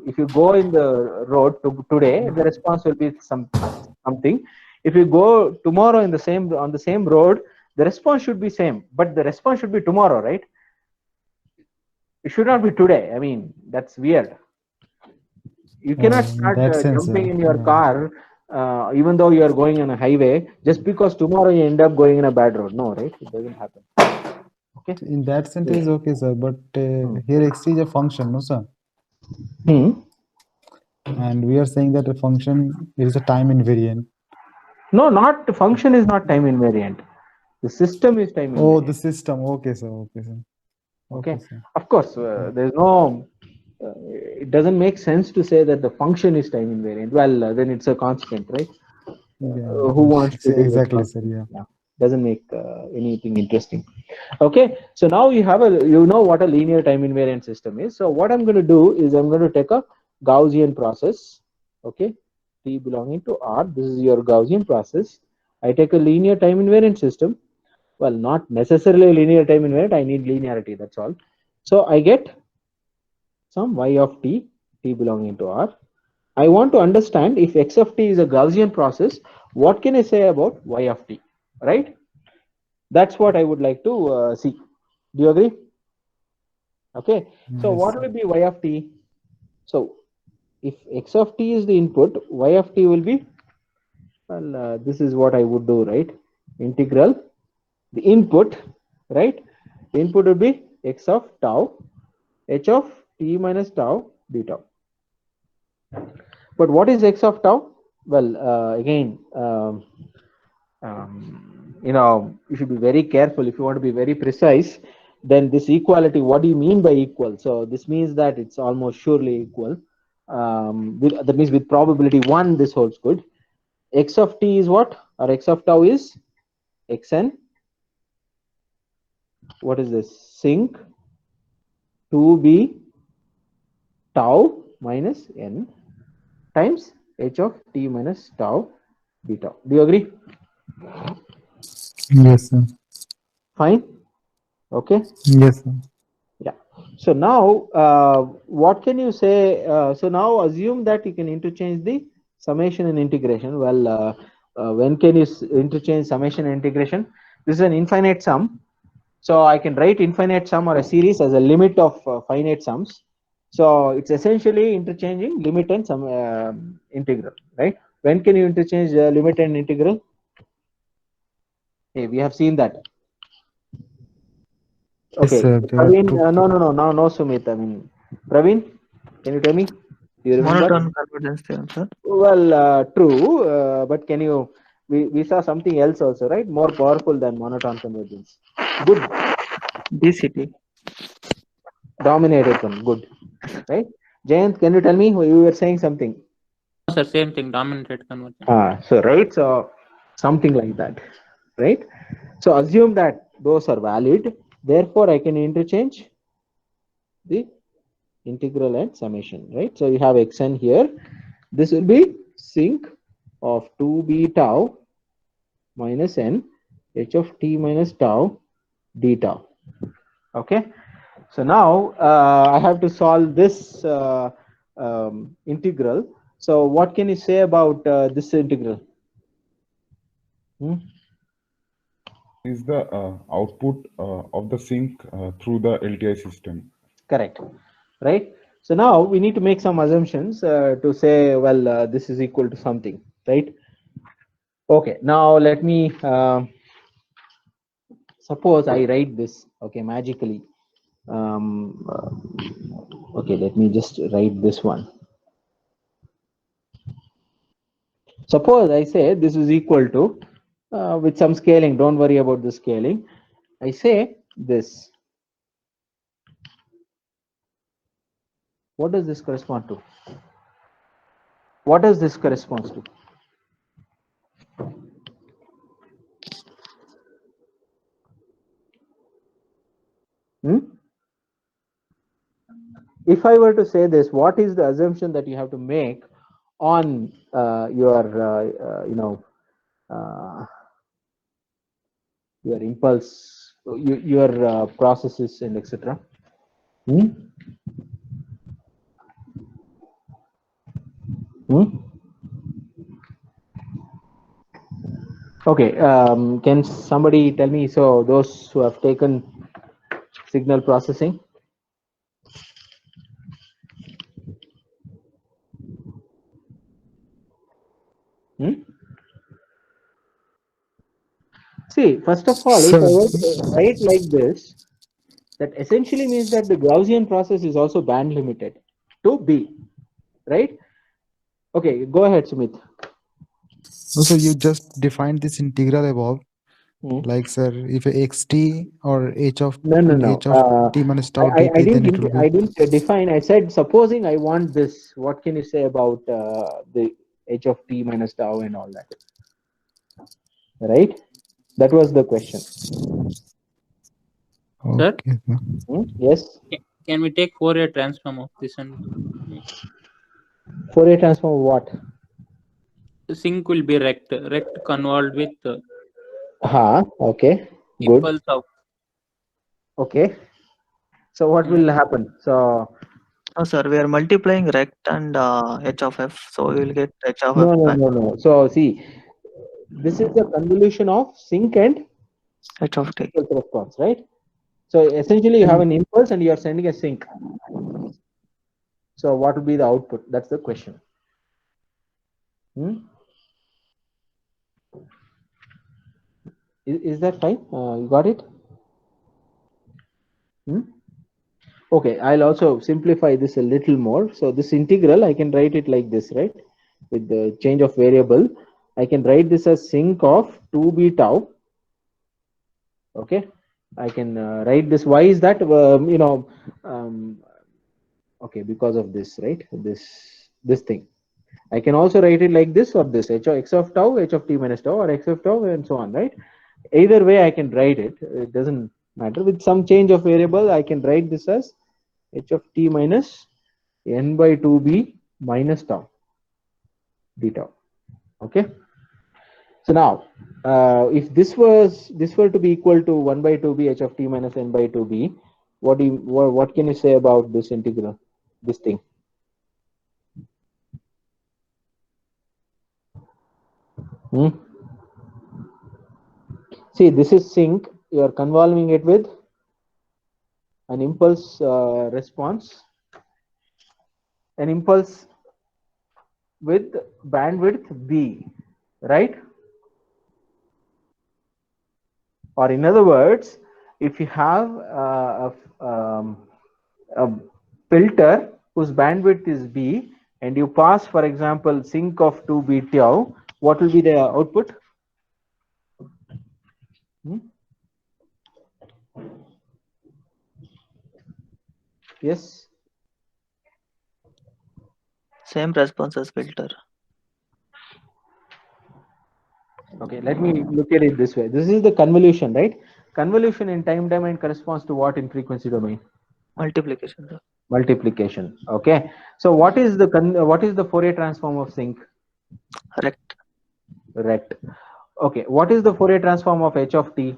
if you go in the road today, the response will be something. If you go tomorrow on the same road, the response should be same, but the response should be tomorrow, right? It should not be today. I mean, that's weird. You cannot In start that sense, jumping sir. in your Yeah. car, even though you are going on a highway, just because tomorrow you end up going in a bad road. No, right? It doesn't happen. Okay. In that sense, it is okay, sir. But here x is a function, no, sir. And we are saying that a function is a time invariant. No, not the function is not time invariant. The system is time invariant. Oh, the system. Okay, sir. Okay, sir. Okay. sir. Of course, there's no it doesn't make sense to say that the function is time invariant. Well, then it's a constant, right? Yeah, Who wants to do exactly, that? sir. Yeah. Yeah, doesn't make anything interesting. Okay, so now you have you know what a linear time invariant system is. So what I'm going to do is I'm going to take a Gaussian process. Okay, T belonging to R. This is your Gaussian process. I take a linear time invariant system. Well, not necessarily linear time invariant. I need linearity. That's all. So I get some y of t, t belonging to R. I want to understand if x of t is a Gaussian process, what can I say about y of t, right? That's what I would like to see. Do you agree? Okay. So Yes, what sir. will be y of t? So if x of t is the input, y of t will be, well, this is what I would do, right? Integral, the input, right? The input would be x of tau, h of t minus tau d tau. But what is x of tau? Well, again, you know, you should be very careful if you want to be very precise. Then this equality, what do you mean by equal? So this means that it's almost surely equal. That means with probability 1, this holds good. X of t is what? Or x of tau is xn. What is this? Sinc 2b tau minus n times h of t minus tau d tau. Do you agree? Yes, sir. Fine. Okay. Yes, sir. Yeah. So now, what can you say? So now assume that you can interchange the summation and integration. Well, when can you interchange summation and integration? This is an infinite sum. So I can write infinite sum or a series as a limit of finite sums. So it's essentially interchanging limit and sum integral, right? When can you interchange limit and integral? Hey, we have seen that. Yes, Okay, sir. There are Praveen, two. no, Sumit. I mean, Praveen, can you tell me? Do you remember? Monotone convergence theorem, sir. Well, true, but can you? We saw something else also, right? More powerful than monotone convergence. Good, DCT. dominated one. Good, right? Jayant, can you tell me? You were saying something. Sir, same thing, dominated convergence. So right, so something like that, right? So assume that those are valid. Therefore, I can interchange the integral and summation, right? So you have xn here. This will be sinc of 2b tau minus n h of t minus tau d tau. Okay. So now I have to solve this integral. So what can you say about this integral? Is the output of the sync through the LTI system. Correct, right? So now we need to make some assumptions to say, well, this is equal to something, right? Okay, now let me suppose I write this, okay, magically. Okay, let me just write this one. Suppose I say this is equal to, with some scaling, don't worry about the scaling. I say this. What does this correspond to? What does this correspond to? If I were to say this, what is the assumption that you have to make on your impulse, your processes and etc. Okay, can somebody tell me? So those who have taken signal processing. See, first of all, if I Sir, were to write like this, that essentially means that the Gaussian process is also band limited to B, right? Okay, go ahead, Sumit. So you just defined this integral above. Like, sir, if a xt or h of No. h of t minus tau I dt, then it will I be didn't define. I said, supposing I want this, what can you say about the h of t minus tau and all that? Right? That was the question. Sir, okay. Sir. Yes. can we take Fourier transform of this and Fourier transform of what? the sink will be rect convolved with Okay. Good. impulse of Okay. So what will happen? So No, sir, we are multiplying rect and h of f, so we will get h of f back. no. So see, this is the convolution of sink and H of t. impulse response, right? So essentially, you have an impulse and you are sending a sink. So what would be the output? That's the question. Is that fine? You got it? Okay, I'll also simplify this a little more. So this integral, I can write it like this, right? With the change of variable, I can write this as sink of 2b tau. Okay, I can write this. Why is that? Okay, because of this, right? This thing. I can also write it like this or this, x of tau, h of t minus tau, or x of tau, and so on, right? Either way, I can write it. It doesn't matter. With some change of variable, I can write this as h of t minus n by 2b minus tau, d tau. Okay. So now, if this were to be equal to 1 by 2b h of t minus n by 2b, what can you say about this integral, this thing? See, this is sink. You are convolving it with an impulse response, an impulse with bandwidth b, right? Or in other words, if you have a filter whose bandwidth is b, and you pass, for example, sink of 2b tau, what will be the output? Yes. Same response as filter. Okay, let me look at it this way. This is the convolution, right? Convolution in time domain corresponds to what in frequency domain? Multiplication, sir. Multiplication. Okay. So what is the Fourier transform of sink? Rect. Rect. Okay. What is the Fourier transform of h of t?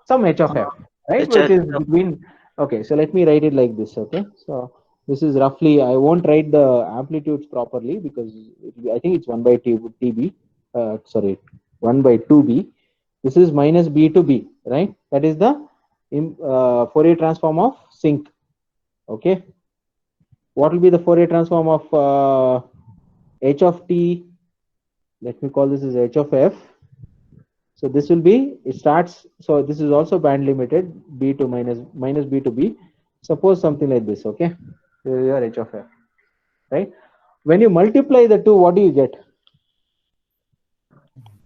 Some h of f, right? H Which is of- between. Okay. So let me write it like this. Okay. So this is roughly. I won't write the amplitudes properly because I think it's 1 by tb. Sorry, 1 by 2b. This is minus b to b, right? That is the Fourier transform of sink. Okay. What will be the Fourier transform of h of t? Let me call this as h of f. So this will be, it starts, so this is also band limited, b to minus b to b. Suppose something like this, okay? Here your h of f, right? When you multiply the two, what do you get?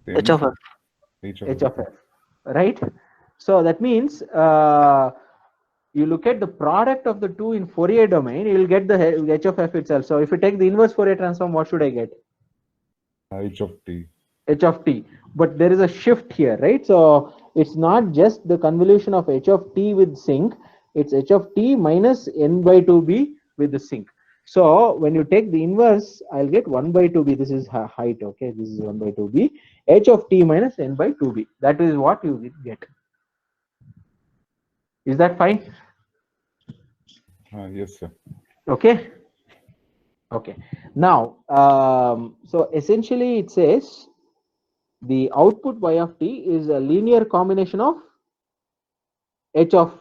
H of f. H of f, right? So that means you look at the product of the two in Fourier domain, you will get the h of f itself. So if you take the inverse Fourier transform, what should I get? H of t. H of t. But there is a shift here, right? So it's not just the convolution of h of t with sink, it's h of t minus n by 2b with the sink. So when you take the inverse, I'll get 1 by 2b. This is height, okay? This is 1 by 2b. H of t minus n by 2b. That is what you will get. Is that fine? Yes, sir. Okay. Okay. Now, so essentially it says the output y of t is a linear combination of h of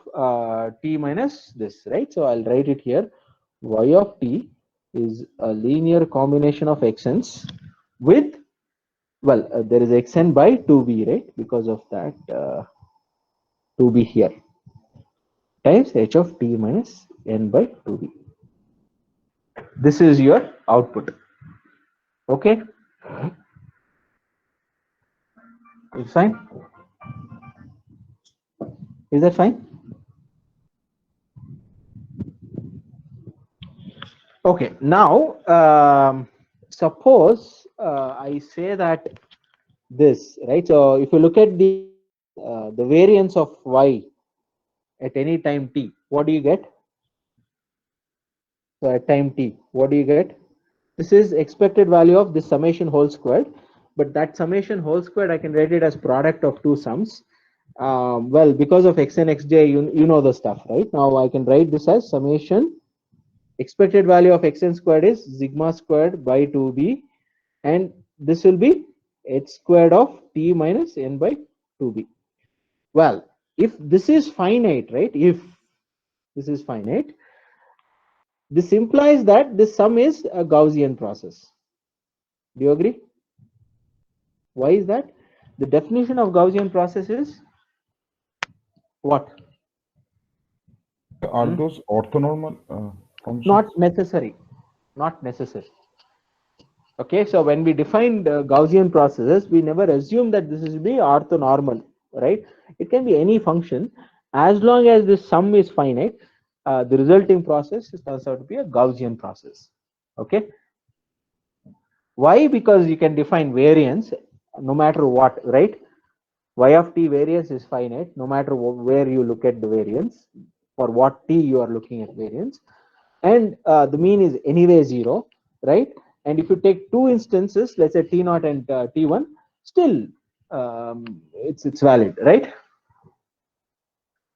t minus this, right? So I'll write it here. Y of t is a linear combination of xn's with, well, there is xn by 2b, right? Because of that 2b here times h of t minus n by 2b. This is your output. Okay. It's fine. Is that fine? Okay, now suppose I say that this, right? So if you look at the variance of y at any time t, what do you get? So at time t, what do you get? This is expected value of this summation whole squared, but that summation whole squared I can write it as product of two sums. Well, because of xn xj, you know the stuff, right? Now I can write this as summation. Expected value of xn squared is sigma squared by 2b, and this will be h squared of t minus n by 2b. Well, if this is finite, right? If this is finite, this implies that this sum is a Gaussian process. Do you agree? Why is that? The definition of Gaussian process is what? Are those orthonormal functions? Not necessary. Not necessary. Okay, so when we define Gaussian processes, we never assume that this is be orthonormal, right? It can be any function as long as the sum is finite. The resulting process turns out to be a Gaussian process. Okay. Why? Because you can define variance no matter what, right? Y of t variance is finite no matter where you look at the variance, for what t you are looking at variance, and the mean is anyway 0, right? And if you take two instances, let's say t0 and t1, still it's valid, right?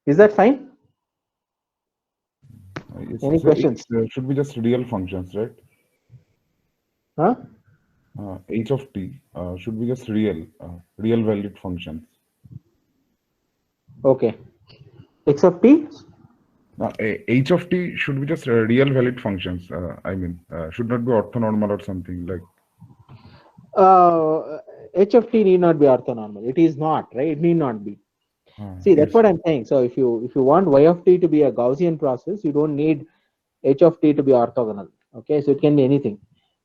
Is that fine? Yes, Any so questions? it should be just real functions, right? Huh? H of t should be just real valued functions. Okay. X of t? H of t should be just real valued functions. I mean, should not be orthonormal or something like. H of t need not be orthonormal. It is not, right? It need not be. See, that's Yes. what I'm saying. So if you want y of t to be a Gaussian process, you don't need h of t to be orthogonal. Okay, so it can be anything,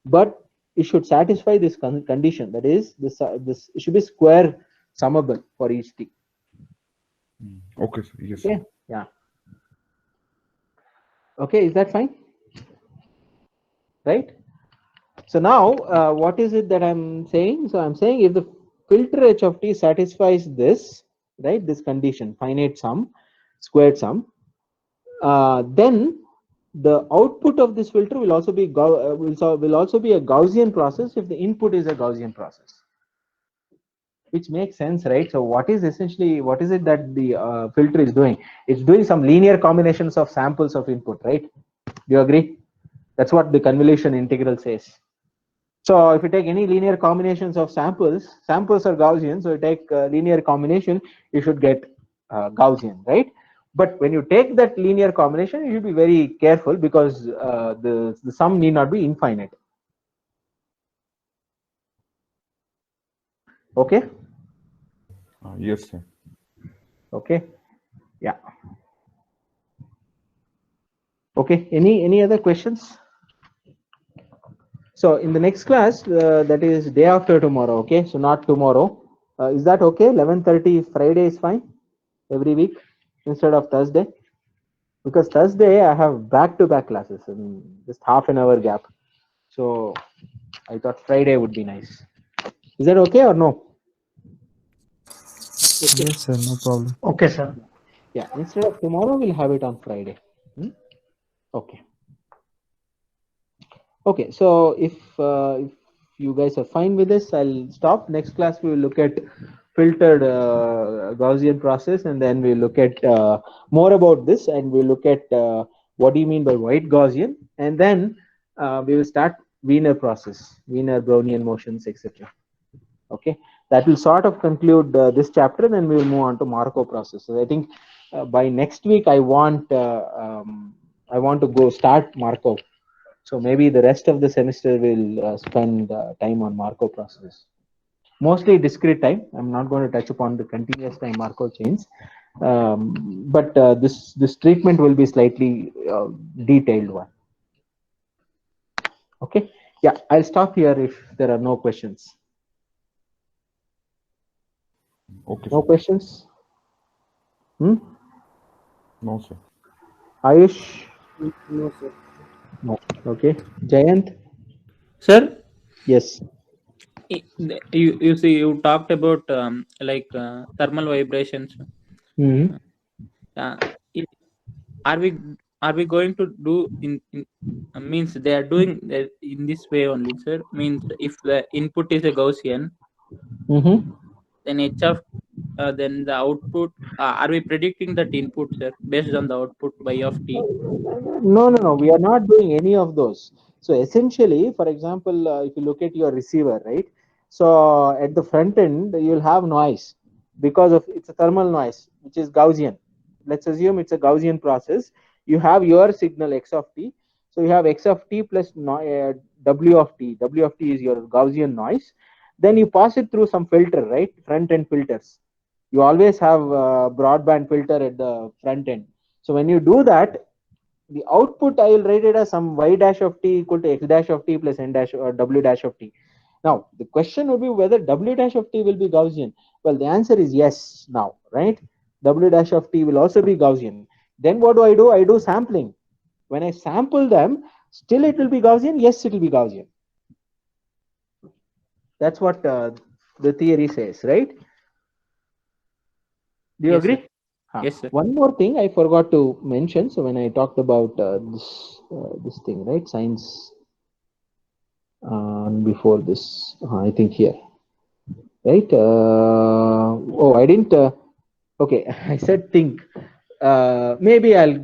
but it should satisfy this condition. That is, this it should be square summable for each t. Okay, sir. Yes. Okay, yeah. Okay, is that fine? Right. So now, what is it that I'm saying? So I'm saying if the filter h of t satisfies this, right, this condition, finite sum, squared sum, then the output of this filter will also be will also be a Gaussian process if the input is a Gaussian process, which makes sense, right? So what is it that the filter is doing? It's doing some linear combinations of samples of input, right? Do you agree? That's what the convolution integral says. So if you take any linear combinations of samples are Gaussian. So you take linear combination, you should get Gaussian, right? But when you take that linear combination, you should be very careful because the sum need not be infinite. Okay. Yes, sir. Okay. Yeah. Okay. Any other questions? So in the next class, that is day after tomorrow. Okay. So not tomorrow. Is that okay? 11:30 Friday is fine every week instead of Thursday, because Thursday I have back-to-back classes in just half an hour gap. So I thought Friday would be nice. Is that okay or no? Yes, sir. No problem. Okay, sir. Yeah, instead of tomorrow, we'll have it on Friday. Okay. Okay, so if you guys are fine with this, I'll stop. Next class, we will look at filtered Gaussian process, and then we'll look at more about this, and we'll look at what do you mean by white Gaussian, and then we will start Wiener process, Wiener Brownian motions, etc. Okay, that will sort of conclude this chapter, then we will move on to Markov process. So I think by next week, I want to go start Markov. So maybe the rest of the semester will spend time on Markov processes. Mostly discrete time. I'm not going to touch upon the continuous time Markov chains, but this treatment will be slightly detailed one. Okay. Yeah, I'll stop here if there are no questions. Okay. No questions? No, sir. Ayush? No, sir. No. Okay. Jayant? Sir, Yes. you see, you talked about thermal vibrations. Hmm. Uh, i- are we going to do in means they are doing in this way only, sir? Means if the input is a Gaussian, Mm-hmm. then h of then the output. Are we predicting that input, sir, based on the output by of t? No, no, no. We are not doing any of those. So essentially, for example, if you look at your receiver, right? So at the front end, you'll have noise because of it's a thermal noise, which is Gaussian. Let's assume it's a Gaussian process. You have your signal x of t. So you have x of t plus w of t. W of t is your Gaussian noise. Then you pass it through some filter, right? Front end filters. You always have a broadband filter at the front end. So when you do that, the output I will write it as some y dash of t equal to x dash of t plus n dash or w dash of t. Now the question would be whether w dash of t will be Gaussian. Well, the answer is yes now, right? W dash of t will also be Gaussian. Then what do? I do sampling. When I sample them, still it will be Gaussian. Yes, it will be Gaussian. That's what the theory says, right? Do you Yes, sir. agree? Huh. Yes, sir. One more thing I forgot to mention. So when I talked about this thing, right? Science before this, I think here, right? Oh, I didn't. Okay, I said think. Maybe I'll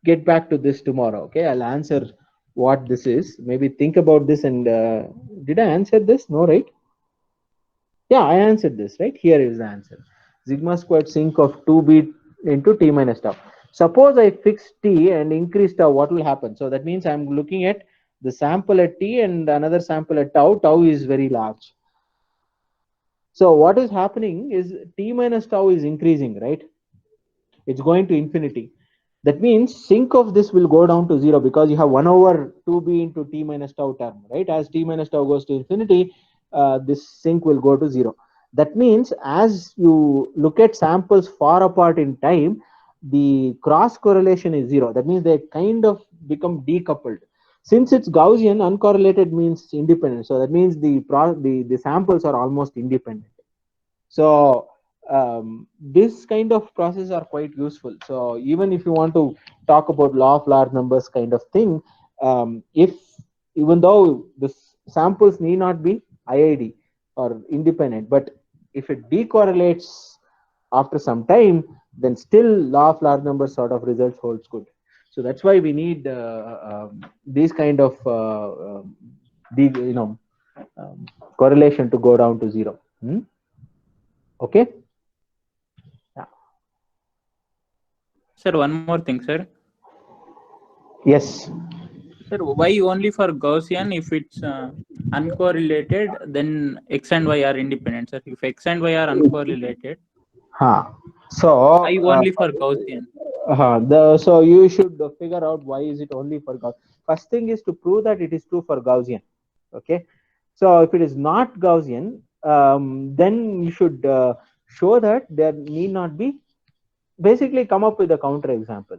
get back to this tomorrow. Okay, I'll answer what this is. Maybe think about this and did I answer this? No, right? Yeah, I answered this, right? Here is the answer. Sigma squared sink of 2b into t minus tau. Suppose I fix t and increase tau, what will happen? So that means I'm looking at the sample at t and another sample at tau. Tau is very large. So what is happening is t minus tau is increasing, right? It's going to infinity. That means sink of this will go down to 0 because you have 1 over 2b into t minus tau term, right? As t minus tau goes to infinity, this sink will go to 0. That means as you look at samples far apart in time, the cross correlation is 0. That means they kind of become decoupled. Since it's Gaussian, uncorrelated means independent. So that means the samples are almost independent. So this kind of process are quite useful. So even if you want to talk about law of large numbers kind of thing, if even though the samples need not be IID or independent, but if it decorrelates after some time, then still law of large numbers sort of results holds good. So that's why we need these kind of correlation to go down to 0. Okay. Yeah. Sir, one more thing, sir. Yes. Sir, why only for Gaussian? If it's uncorrelated, then x and y are independent, sir. If x and y are uncorrelated, So I only for Gaussian. so you should figure out why is it only for Gaussian. First thing is to prove that it is true for Gaussian. Okay. So if it is not Gaussian, then you should show that there need not be. Basically, come up with a counter example.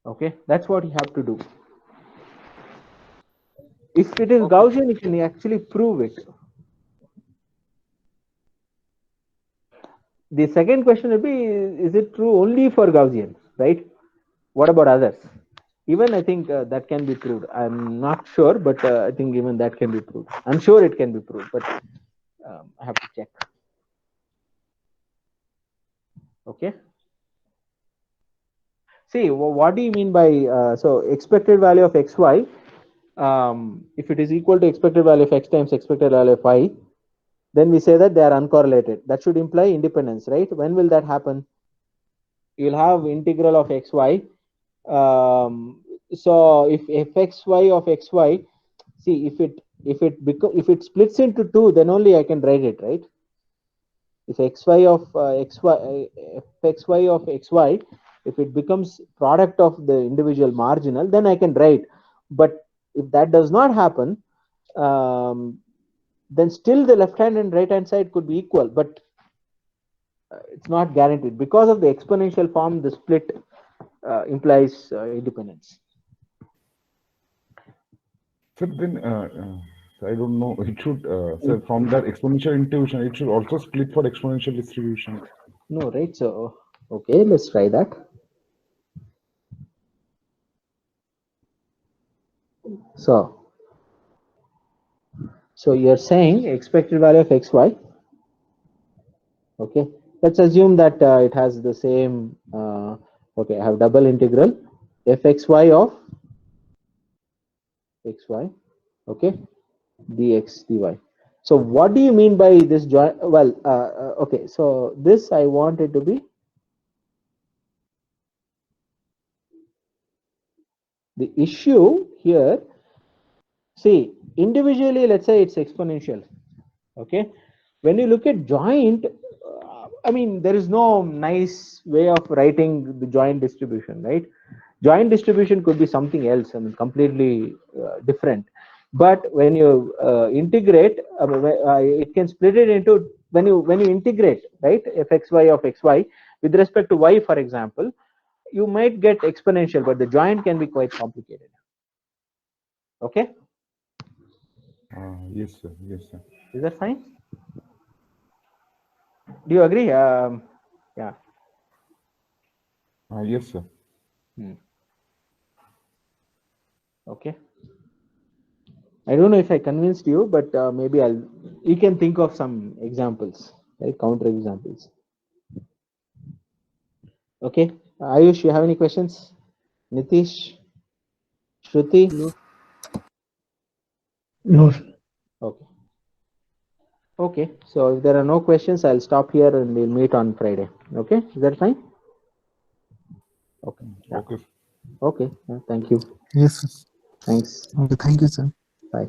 Okay, that's what you have to do. If it is Gaussian, you can actually prove it. The second question will be: is it true only for Gaussian? Right? What about others? Even I think that can be proved. I'm not sure, but I think even that can be proved. I'm sure it can be proved, but I have to check. Okay. See, what do you mean by so expected value of xy? If it is equal to expected value of x times expected value of y, then we say that they are uncorrelated. That should imply independence, right? When will that happen? You'll have integral of xy. So if fxy of xy, see if it splits into 2, then only I can write it, right? If xy of fxy of xy, if it becomes product of the individual marginal, then I can write. But if that does not happen, then still the left hand and right hand side could be equal. But it's not guaranteed. Because of the exponential form, the split implies independence. So then, I don't know. It should, so from that exponential intuition, it should also split for exponential distribution. No, right? So, okay, let's try that. So you're saying expected value of xy. Okay, let's assume that it has the same. Okay, I have double integral fxy of xy. Okay, dx dy. So what do you mean by this join? Well, okay, so this I want it to be the issue here. See, individually, let's say it's exponential. Okay, when you look at joint, I mean, there is no nice way of writing the joint distribution, right? Joint distribution could be something else, I mean, completely different. But when you integrate, it can split it into when you integrate, right? Fxy of xy with respect to y, for example, you might get exponential, but the joint can be quite complicated. Okay, Yes, sir. Yes, sir. is that fine? Do you agree? Yeah. Yes, sir. Okay. I don't know if I convinced you, but maybe you can think of some examples, right? Counter examples. Okay. Ayush, you have any questions? Nitish? Shruti? No. Okay. Okay. So if there are no questions, I'll stop here and we'll meet on Friday. Okay. Is that fine? Okay. Yeah. Okay. Okay. Thank you. Yes. Thanks. Okay. Thank you, sir. Bye.